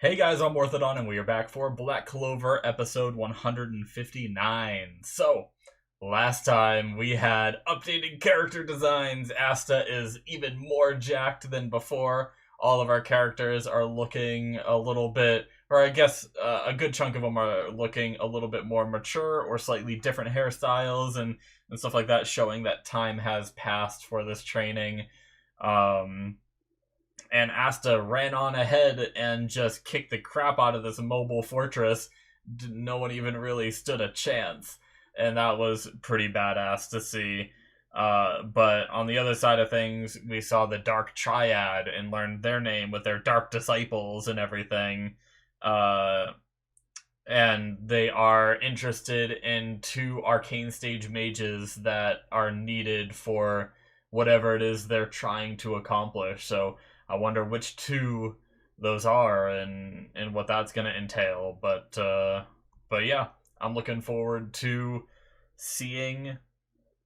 Hey guys, I'm Morthadon, and we are back for Black Clover episode 159. So, last time we had updated character designs. Asta is even more jacked than before. All of our characters are looking a little bit, or I guess a good chunk of them are looking a little bit more mature or slightly different hairstyles and stuff like that, showing that time has passed for this training. Um, and Asta ran on ahead and just kicked the crap out of this mobile fortress. No one even really stood a chance, and that was pretty badass to see. But on the other side of things, we saw the Dark Triad and learned their name with their Dark Disciples and everything. Uh, and they are interested in two arcane stage mages that are needed for whatever it is they're trying to accomplish. So I wonder which two those are and what that's going to entail. But yeah, I'm looking forward to seeing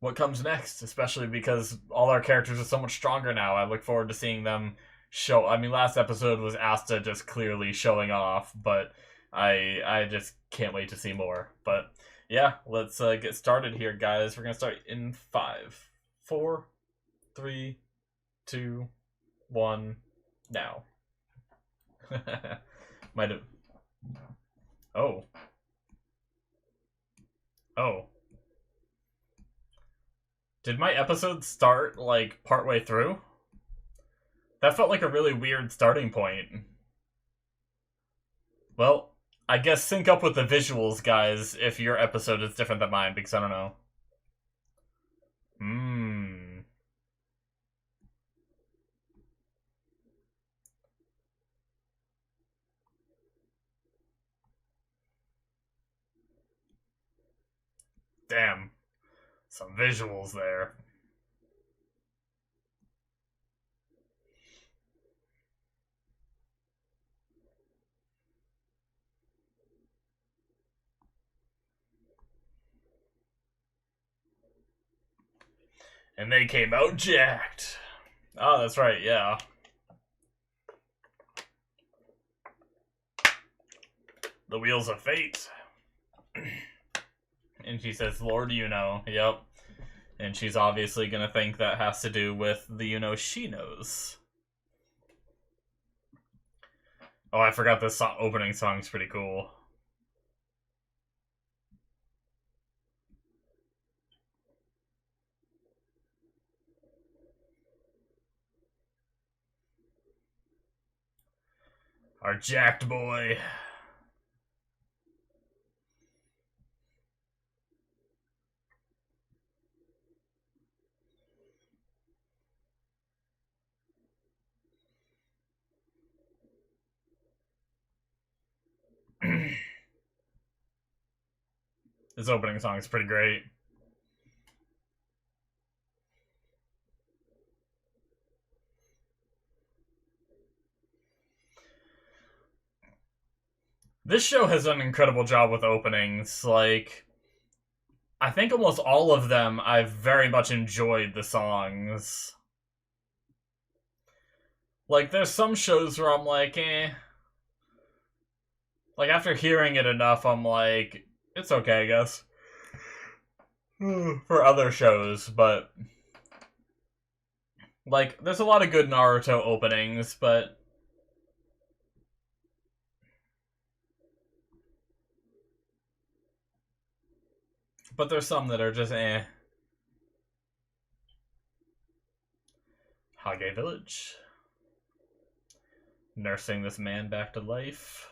what comes next, especially because all our characters are so much stronger now. I look forward to seeing them show. I mean, last episode was Asta just clearly showing off, but I just can't wait to see more. But yeah, let's get started here, guys. We're gonna start in 5, 4, 3, 2, 1, now. Might have. Oh. Oh. Did my episode start like partway through? That felt like a really weird starting point. Well, I guess sync up with the visuals, guys, if your episode is different than mine, because I don't know. Damn. Some visuals there. And they came out jacked. Oh, that's right, yeah. The Wheels of Fate. And she says, Lord Yuno. Yep. And she's obviously gonna think that has to do with the Yuno she knows. Oh, I forgot this opening song's pretty cool. Our jacked boy. This opening song is pretty great. This show has done an incredible job with openings. Like, I think almost all of them I've very much enjoyed the songs. Like, there's some shows where I'm like, eh. Like, after hearing it enough, I'm like, it's okay, I guess. For other shows, but like, there's a lot of good Naruto openings, but there's some that are just eh. Hage Village. Nursing this man back to life.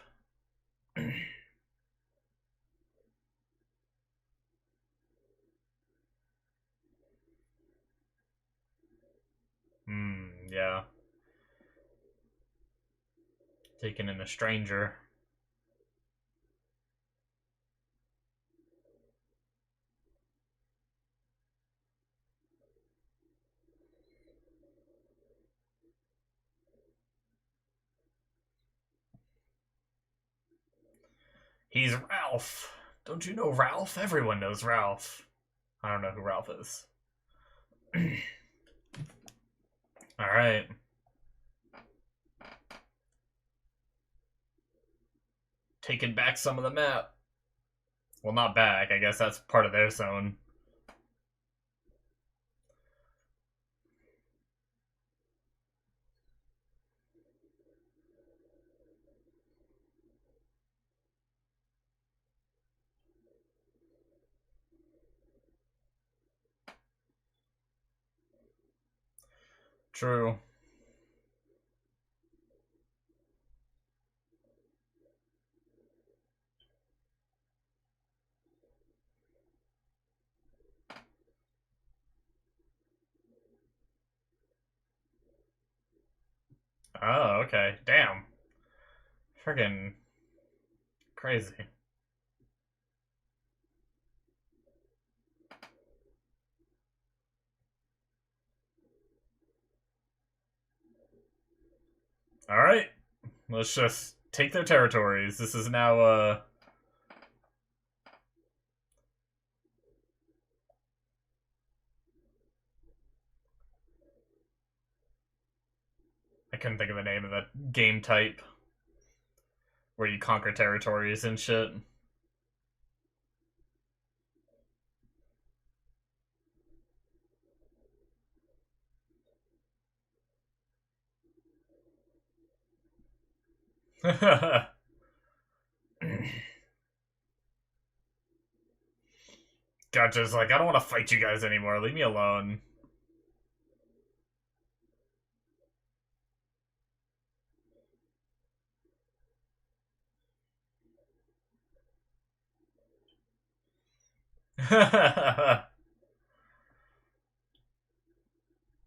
Yeah. Taking in a stranger. He's Ralph. Don't you know Ralph? Everyone knows Ralph. I don't know who Ralph is. Alright. taking back some of the map. Well, not back. I guess that's part of their zone. True. Oh, okay. Damn. Friggin' crazy. Alright. Let's just take their territories. This is now, I couldn't think of the name of the game type. Where you conquer territories and shit. Gotcha's like, I don't want to fight you guys anymore. Leave me alone.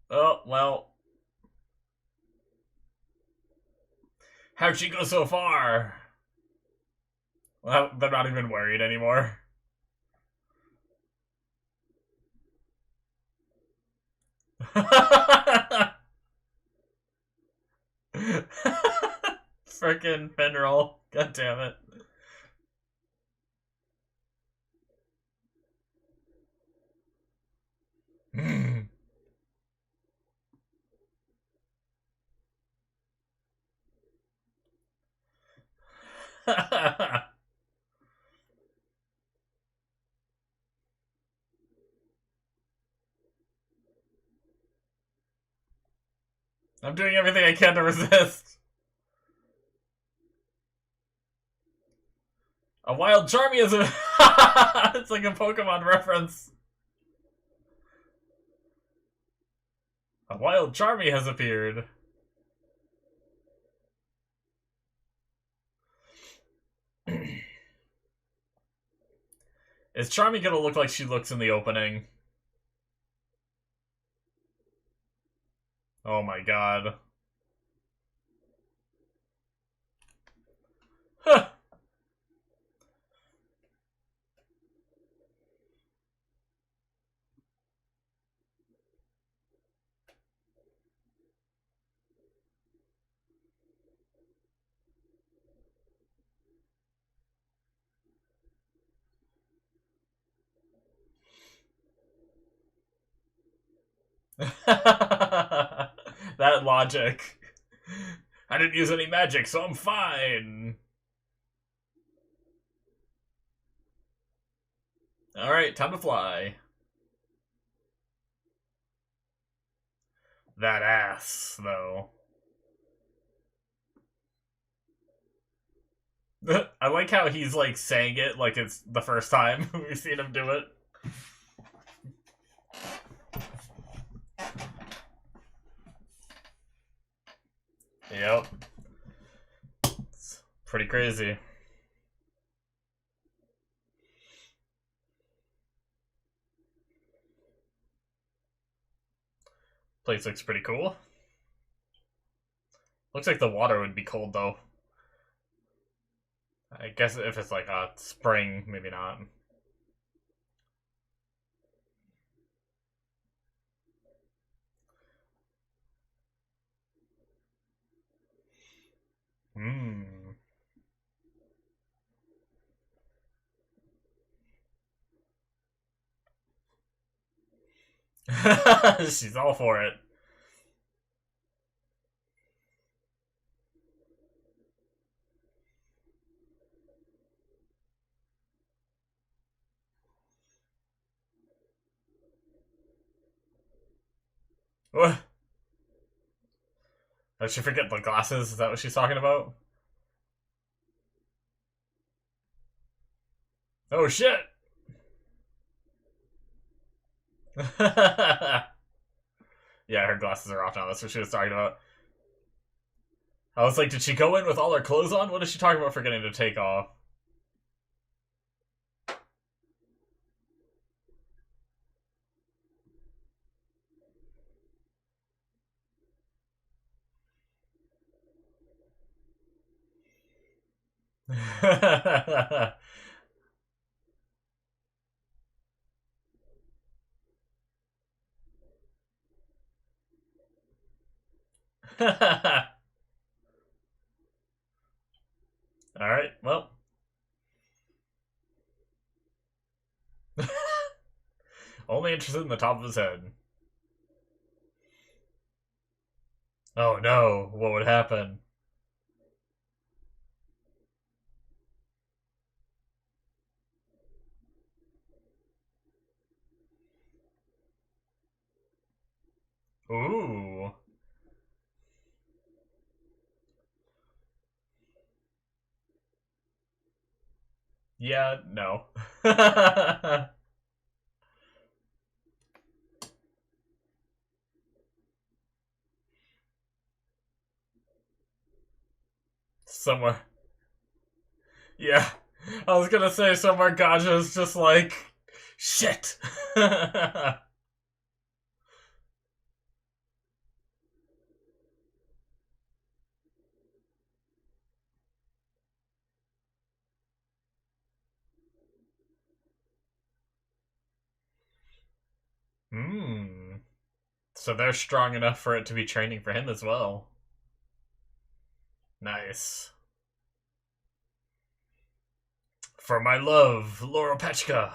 Oh, well. How'd she go so far? Well, they're not even worried anymore. Frickin' Finral. God damn it. I'm doing everything I can to resist. A wild Charmy is a... It's like a Pokemon reference. A wild Charmy has appeared. Is Charmy gonna look like she looks in the opening? Oh my god. Huh. That logic. I didn't use any magic, so I'm fine. Alright, time to fly. That ass, though. I like how he's, like, saying it like it's the first time we've seen him do it. Yep. It's pretty crazy. Place looks pretty cool. Looks like the water would be cold, though. I guess if it's like a spring, maybe not. Hmm. She's all for it. What? Did she forget the glasses? Is that what she's talking about? Oh shit! Yeah, her glasses are off now. That's what she was talking about. I was like, did she go in with all her clothes on? What is she talking about forgetting to take off? Alright, well. Only interested in the top of his head. Oh no, what would happen? Ooh. Yeah, no. Somewhere. Yeah. I was gonna say somewhere Gaja's just like, shit. Hmm. So they're strong enough for it to be training for him as well. Nice. For my love, Laura Pechka.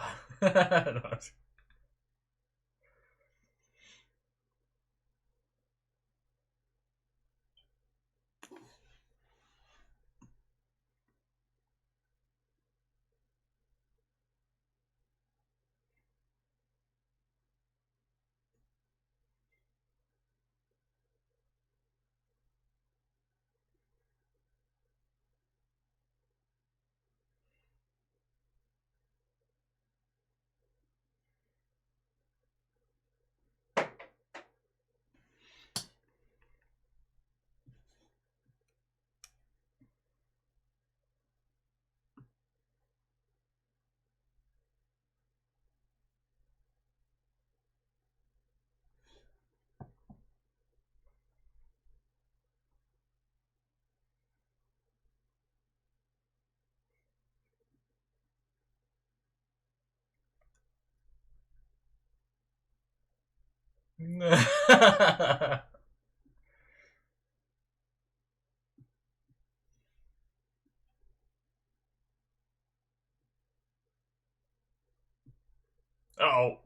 Oh.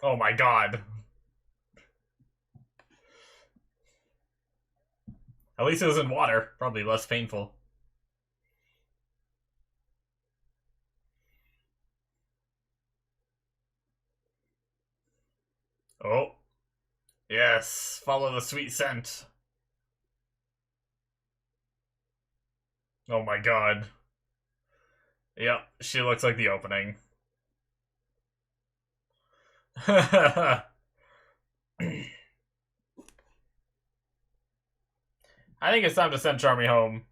Oh my god. At least it was in water. Probably less painful. Oh. Yes. Follow the sweet scent. Oh my god. Yep. She looks like the opening. I think it's time to send Charmy home.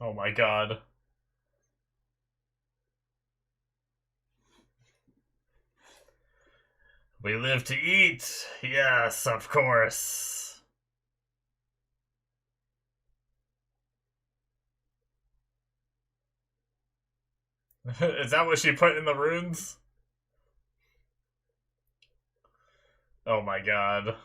Oh my god. We live to eat. Yes, of course. Is that what she put in the runes? Oh my god.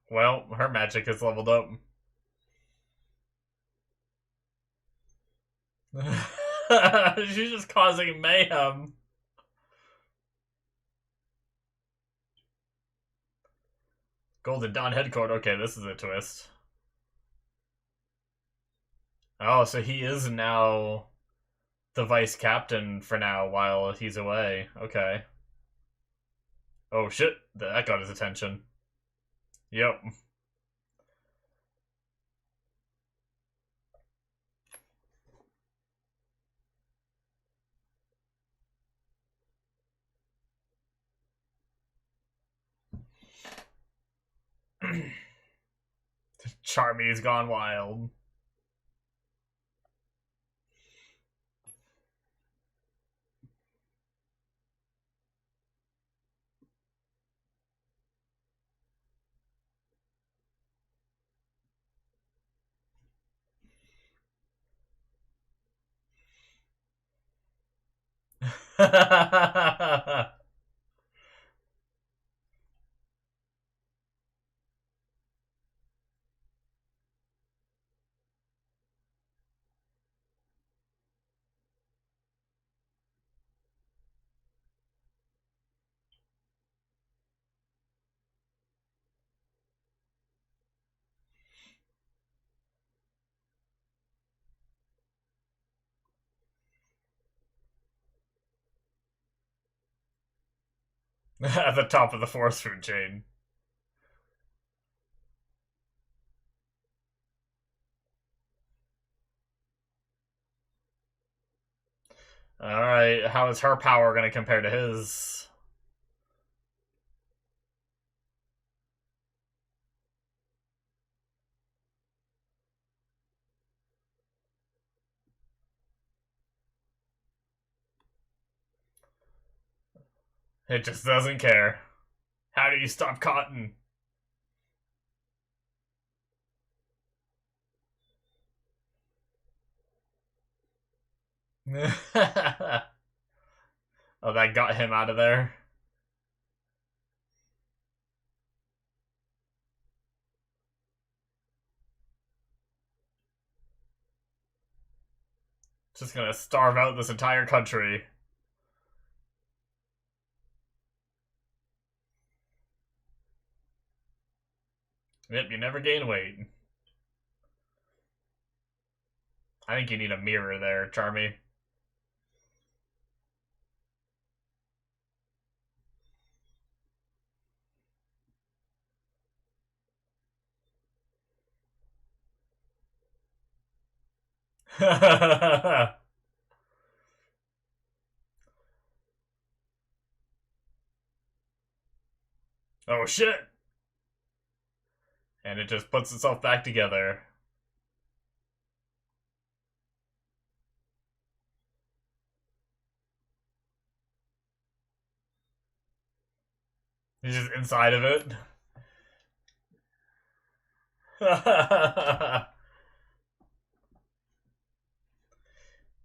Well, her magic is leveled up. She's just causing mayhem. Golden Dawn headquarters. Okay, this is a twist. Oh, so he is now the vice captain for now while he's away. Okay. Oh shit, that got his attention. Yep. Charmy's gone wild. At the top of the force food chain. Alright, how is her power gonna compare to his? It just doesn't care. How do you stop Cotton? Oh, that got him out of there. Just gonna starve out this entire country. Yep, you never gain weight. I think you need a mirror there, Charmy. Oh shit! And it just puts itself back together. He's just inside of it.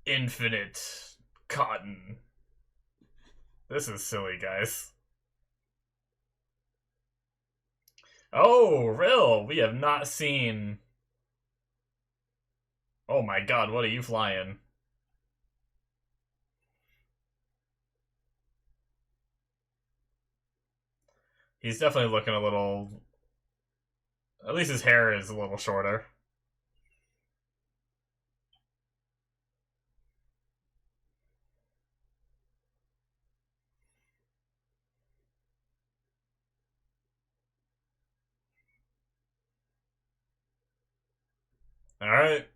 Infinite cotton. This is silly, guys. Oh, Rill! We have not seen. Oh my god, what are you flying? He's definitely looking a little. At least his hair is a little shorter. Alright.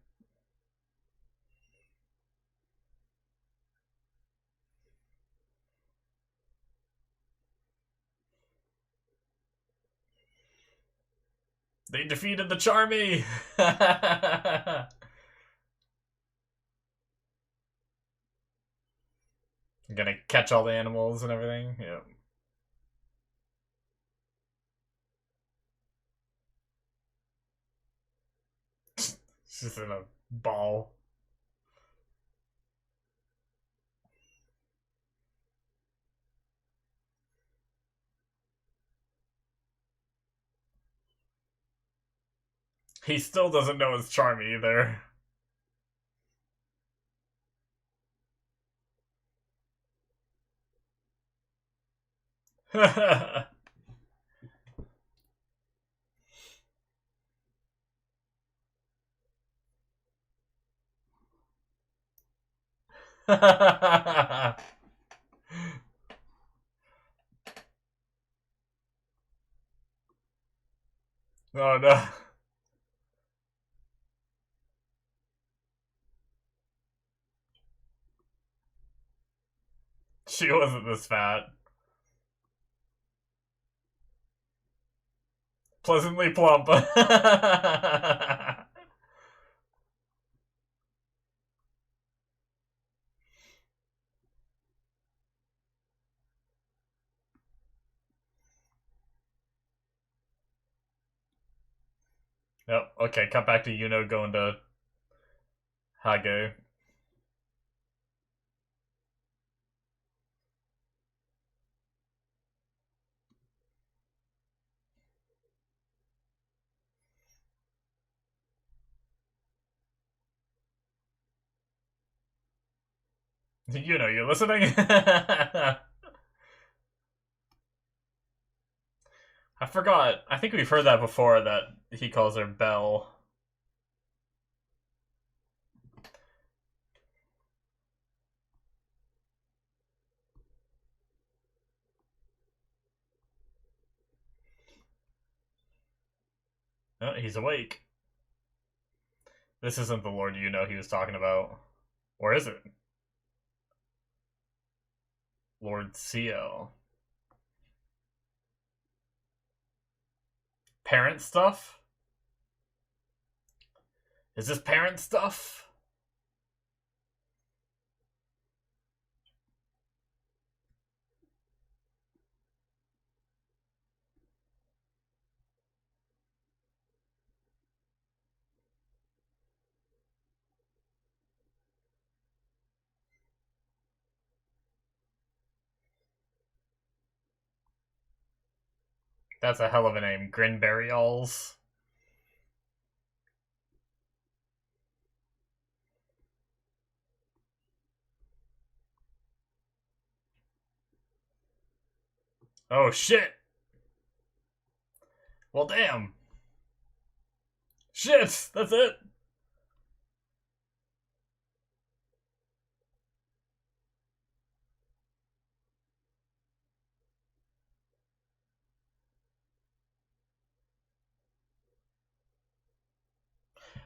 They defeated the Charmy! I'm gonna catch all the animals and everything. Yeah. She's in a ball. He still doesn't know it's Charmy either. Oh no. She wasn't this fat. Pleasantly plump. Yep, okay, cut back to Yuno going to Hage. Yuno, you listening? I forgot. I think we've heard that before, that he calls her Belle. Oh, he's awake. This isn't the Lord Yuno he was talking about. Or is it? Lord Ciel. Parent stuff? Is this parent stuff? That's a hell of a name. Grinberryalls. Oh shit! Well, damn. Shit! That's it!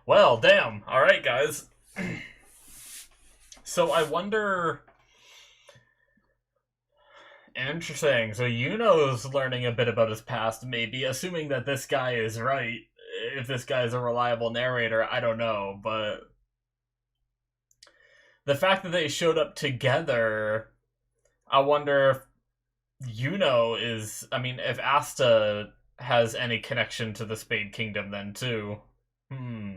Well, damn. Alright, guys. So I wonder. Interesting. So Yuno's learning a bit about his past, maybe, assuming that this guy is right. If this guy is a reliable narrator, I don't know. But the fact that they showed up together, I wonder if Yuno is. I mean, if Asta has any connection to the Spade Kingdom, then too. Hmm.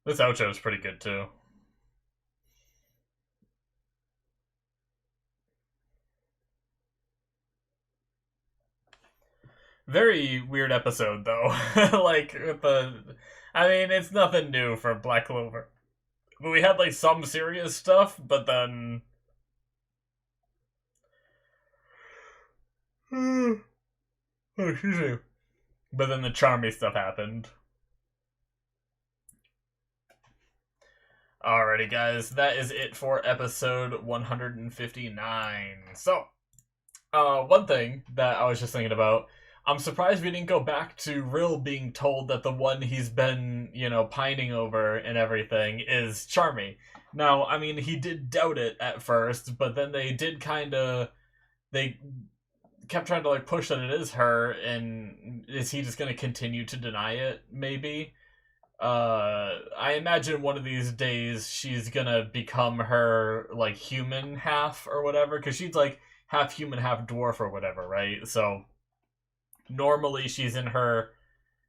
This outro is pretty good too. Very weird episode though. Like with the, I mean, it's nothing new for Black Clover. But we had like some serious stuff, but then oh, excuse me. But then the charmy stuff happened. Alrighty, guys, that is it for episode 159. So, one thing that I was just thinking about, I'm surprised we didn't go back to Rill being told that the one he's been, pining over and everything is Charmy. Now, I mean, he did doubt it at first, but then they kept trying to like push that it is her, and is he just going to continue to deny it, maybe? I imagine one of these days she's gonna become her like human half or whatever, because she's like half human, half dwarf or whatever, right? So normally she's in her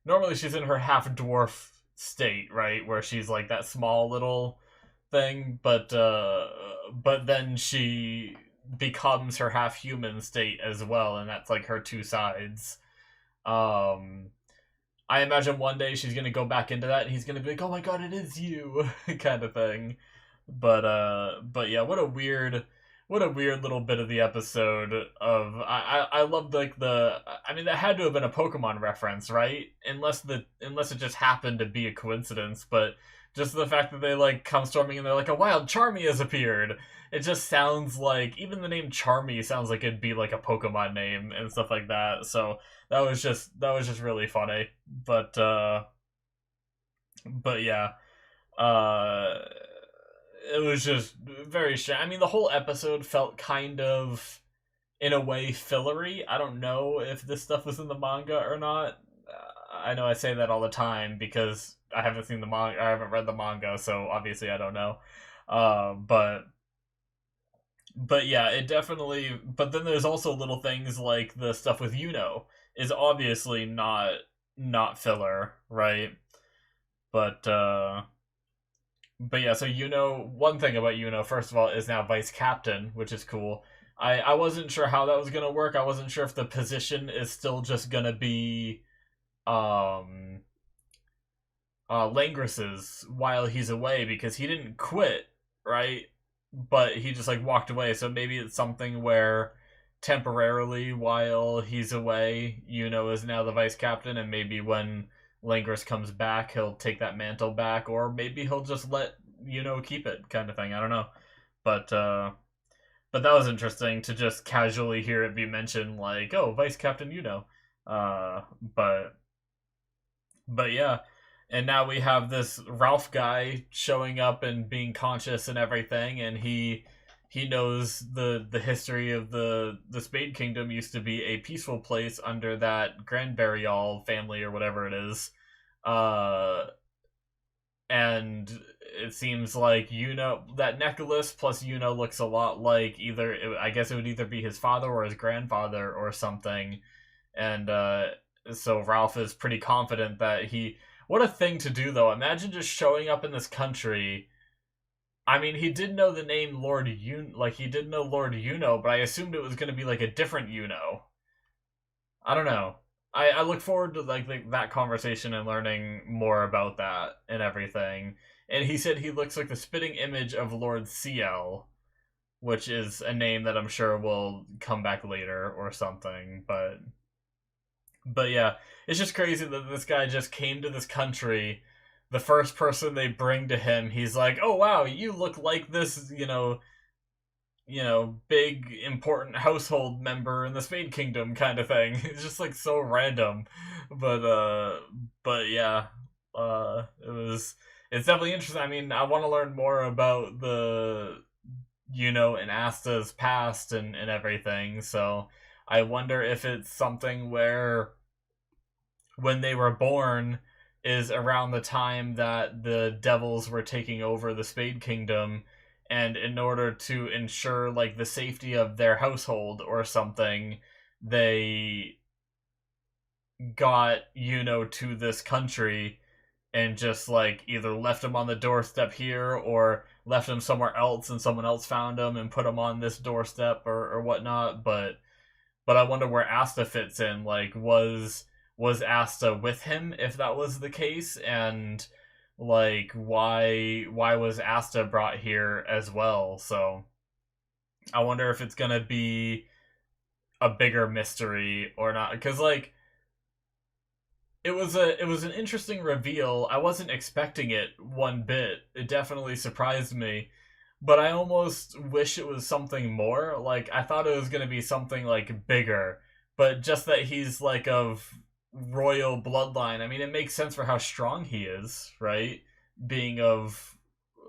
half dwarf state, right, where she's like that small little thing, but then she becomes her half human state as well, and that's like her two sides. Um, I imagine one day she's gonna go back into that, and he's gonna be like, "Oh my god, it is you," kind of thing. But yeah, what a weird what a weird little bit of the episode of I loved like the I mean that had to have been a Pokemon reference, right? Unless it just happened to be a coincidence, but just the fact that they like come storming and they're like a wild Charmy has appeared. It just sounds like even the name Charmy sounds like it'd be like a Pokemon name and stuff like that. So that was just really funny. But yeah. Uh it was just very strange. I mean, the whole episode felt kind of, in a way, fillery. I don't know if this stuff was in the manga or not. I know I say that all the time because I haven't seen the manga. I haven't read the manga, so obviously I don't know. But yeah, it definitely. But then there's also little things like the stuff with Yuno is obviously not filler, right? But but yeah, so one thing about first of all, is now vice captain, which is cool. I wasn't sure how that was gonna work. I wasn't sure if the position is still just gonna be um Langris's while he's away because he didn't quit, right? But he just like walked away. So maybe it's something where temporarily while he's away, is now the vice captain, and maybe when Langris comes back, he'll take that mantle back, or maybe he'll just let keep it, kind of thing. I don't know, but but that was interesting to just casually hear it be mentioned, like, oh, Vice Captain Uh, but but yeah, and now we have this Ralph guy showing up and being conscious and everything, and he knows the history of the Spade Kingdom used to be a peaceful place under that Granberryall family or whatever it is. Uh, and it seems like that necklace plus looks a lot like I guess it would either be his father or his grandfather or something. And so Ralph is pretty confident that what a thing to do, though. Imagine just showing up in this country. I mean, he did know the name Lord like he did know Lord Yuno, but I assumed it was going to be like a different Yuno. I don't know. I look forward to like that conversation and learning more about that and everything. And he said he looks like the spitting image of Lord CL, which is a name that I'm sure will come back later or something. But yeah, it's just crazy that this guy just came to this country. The first person they bring to him, he's like, "Oh wow, you look like this, big important household member in the Spade Kingdom," kind of thing. It's just like so random, but yeah, it's definitely interesting. I mean, I want to learn more about and Asta's past and everything. So I wonder if it's something where when they were born is around the time that the devils were taking over the Spade Kingdom, and in order to ensure like the safety of their household or something, they got to this country and just like either left him on the doorstep here or left him somewhere else and someone else found him and put him on this doorstep or whatnot. But I wonder where Asta fits in. Like, was Asta with him if that was the case, and like why was Asta brought here as well? So I wonder if it's gonna be a bigger mystery or not, because like it was an interesting reveal. I wasn't expecting it one bit. It definitely surprised me, but I almost wish it was something more. Like, I thought it was going to be something like bigger, but just that he's like of royal bloodline. I mean, it makes sense for how strong he is, right? Being of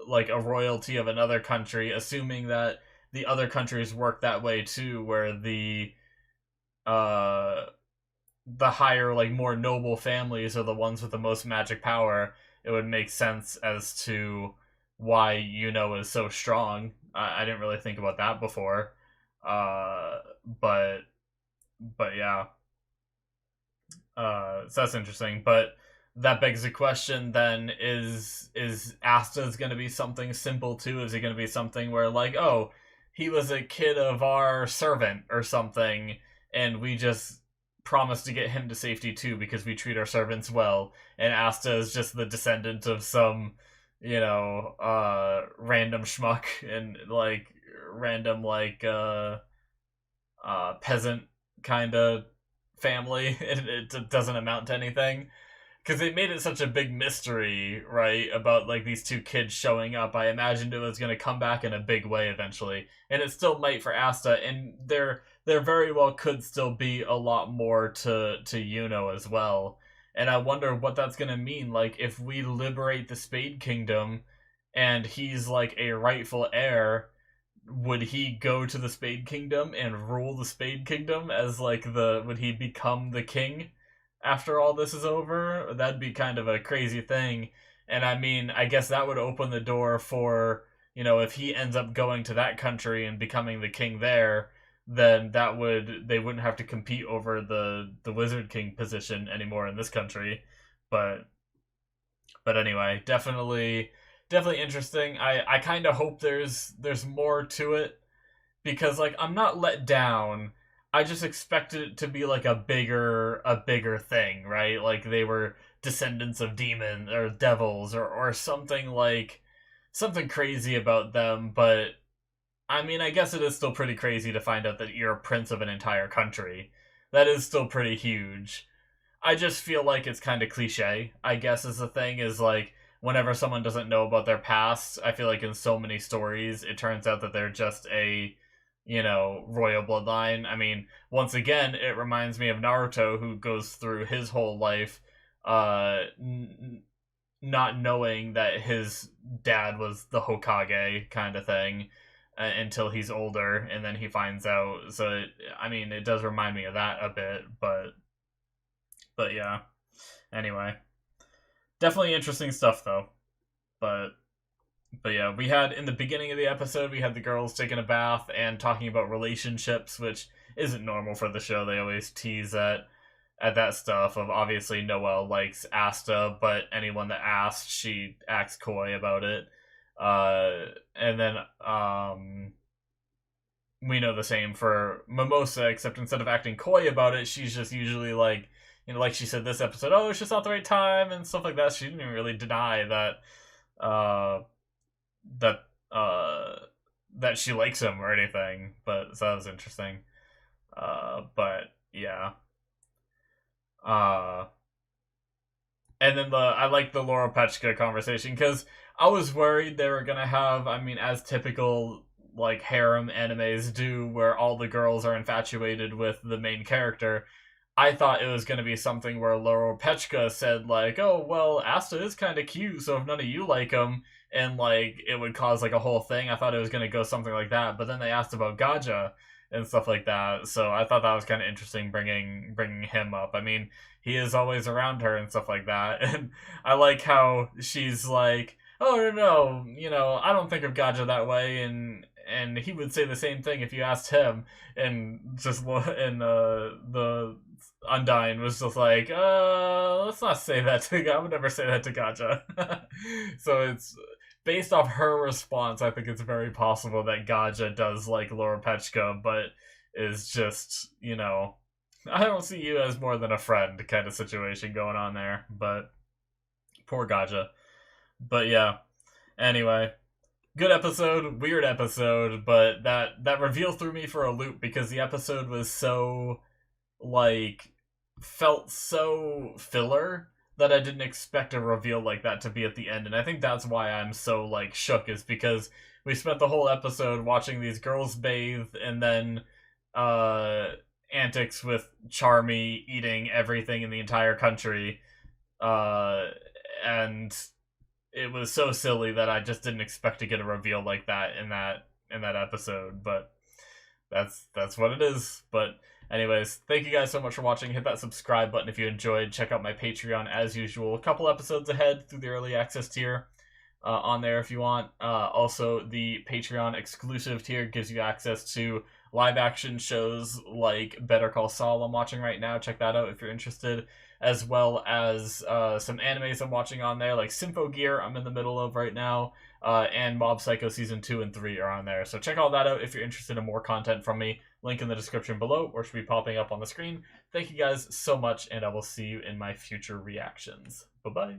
like a royalty of another country, assuming that the other countries work that way too, where uh the higher, like more noble families are the ones with the most magic power. It would make sense as to why is so strong. I didn't really think about that before, but yeah, so that's interesting. But that begs the question: then is Asta's going to be something simple too? Is it going to be something where like, oh, he was a kid of our servant or something, and we just promise to get him to safety too because we treat our servants well, and Asta is just the descendant of some random schmuck, and like random like peasant kind of family. It doesn't amount to anything because they made it such a big mystery, right? About like these two kids showing up. I imagined it was going to come back in a big way eventually, and it still might for Asta. And there very well could still be a lot more to Yuno as well. And I wonder what that's going to mean. Like if we liberate the Spade Kingdom, and he's like a rightful heir, would he go to the Spade Kingdom and rule the Spade Kingdom as like the would he become the king after all this is over? That'd be kind of a crazy thing. And I mean, I guess that would open the door for, if he ends up going to that country and becoming the king there, then they wouldn't have to compete over the Wizard King position anymore in this country. But anyway, definitely interesting. I kind of hope there's more to it because like I'm not let down. I just expected it to be like a bigger thing, right? Like they were descendants of demons or devils or something like something crazy about them, but I mean, I guess it is still pretty crazy to find out that you're a prince of an entire country. That is still pretty huge. I just feel like it's kind of cliche, I guess, is the thing, is like, whenever someone doesn't know about their past, I feel like in so many stories, it turns out that they're just a, royal bloodline. I mean, once again, it reminds me of Naruto, who goes through his whole life, not knowing that his dad was the Hokage kind of thing until he's older, and then he finds out. So, I mean, it does remind me of that a bit, but yeah. Anyway, definitely interesting stuff though. But yeah, we had in the beginning of the episode we had the girls taking a bath and talking about relationships, which isn't normal for the show. They always tease at that stuff of obviously Noelle likes Asta, but anyone that asks, she acts coy about it. And then we know the same for Mimosa, except instead of acting coy about it, she's just usually like, like she said this episode, oh, it's just not the right time and stuff like that. She didn't even really deny that that she likes him or anything. But so that was interesting. But yeah. Uh, and then I like the Laura Petchka conversation because I was worried they were gonna have, I mean, as typical like harem animes do, where all the girls are infatuated with the main character. I thought it was going to be something where Laura Petchka said like, "Oh well, Asta is kind of cute, so if none of you like him," and like it would cause like a whole thing. I thought it was going to go something like that, but then they asked about Gaja and stuff like that, so I thought that was kind of interesting bringing him up. I mean, he is always around her and stuff like that, and I like how she's like, "Oh no, I don't think of Gaja that way," and he would say the same thing if you asked him, and just and the Undyne was just like, let's not say that to. I would never say that to Gaja. So it's based off her response. I think it's very possible that Gaja does like Laura Petchka, but is just, I don't see you as more than a friend kind of situation going on there. But poor Gaja. But yeah. Anyway, good episode, weird episode, but that reveal threw me for a loop because the episode was so like felt so filler that I didn't expect a reveal like that to be at the end. And I think that's why I'm so like shook, is because we spent the whole episode watching these girls bathe and then antics with Charmy eating everything in the entire country, and it was so silly that I just didn't expect to get a reveal like that in that episode. But that's what it is. But anyways, thank you guys so much for watching. Hit that subscribe button if you enjoyed. Check out my Patreon as usual. A couple episodes ahead through the early access tier on there if you want. Also, the Patreon exclusive tier gives you access to live action shows like Better Call Saul I'm watching right now. Check that out if you're interested. As well as some animes I'm watching on there, like Symphogear I'm in the middle of right now. And Mob Psycho Season 2 and 3 are on there. So check all that out if you're interested in more content from me. Link in the description below, or should be popping up on the screen. Thank you guys so much, and I will see you in my future reactions. Bye-bye.